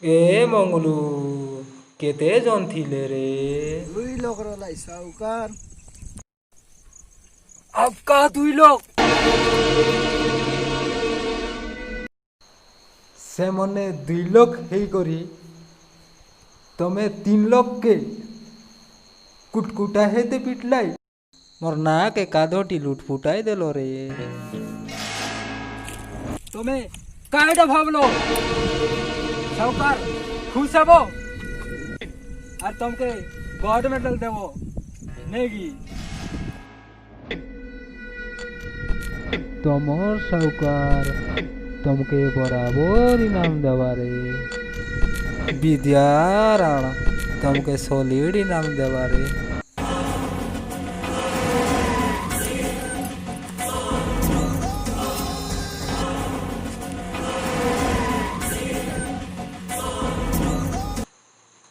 ए मंगलू केते जन थिले रे दुई लोग रलाई साउकार आपका दुई लोग से मने दुई लोग हेई करी तमे तीन लोग के कुटकुटा हेते पिटलाई मोर ना के कादोटी लूट फुटाई देलो रे तमे कायदा भावलो साउकार खुश हबो और तुमके गोल्ड मेडल देवो नेगी तमोर साउकार तुमके बराबर इनाम देवारे विद्याराण तुमके सॉलिड इनाम देवारे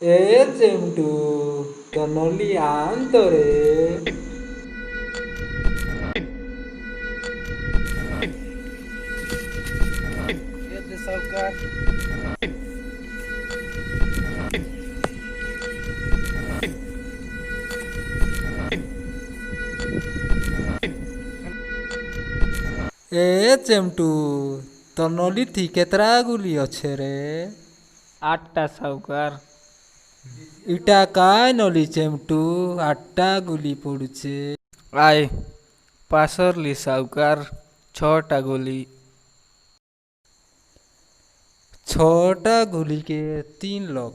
ए चिमटू तो नली आन तो रे ये साउकार ए चिमटू तो नली थी केतरा गुली अच्छे रे 8टा साउकार इटा काय नली चिमटू 8टा गुली पड़ुचे आय पासरली साउकार 6टा गोली 6टा गुली के 3 लोग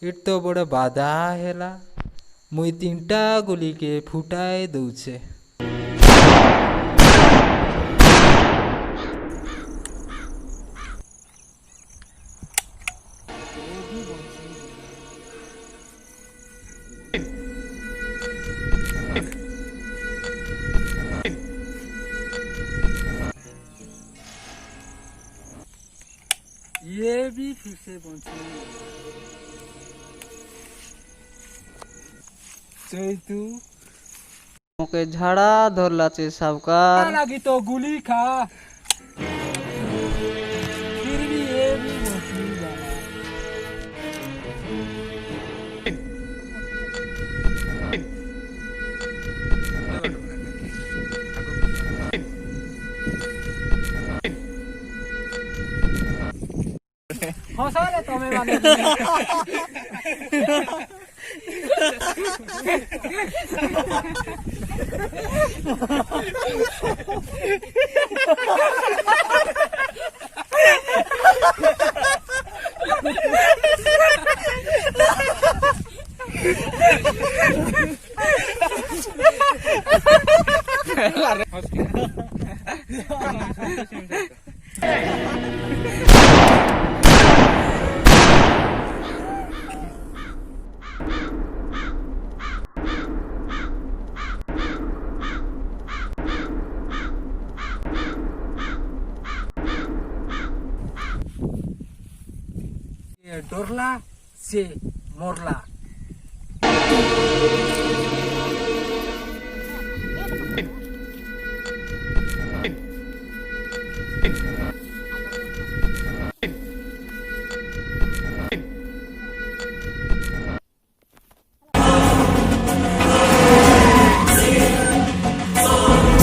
इट तो बड़े बाधा हेला मुई 3टा गुली के फुटाए दउछे ये भी फिर से पहुंचे चैतू ओके झाड़ा धरला चे सावकार लगी तो गुली खा फिर भी ये भी पहुंची जाना हसले तमे माने डरला से मरला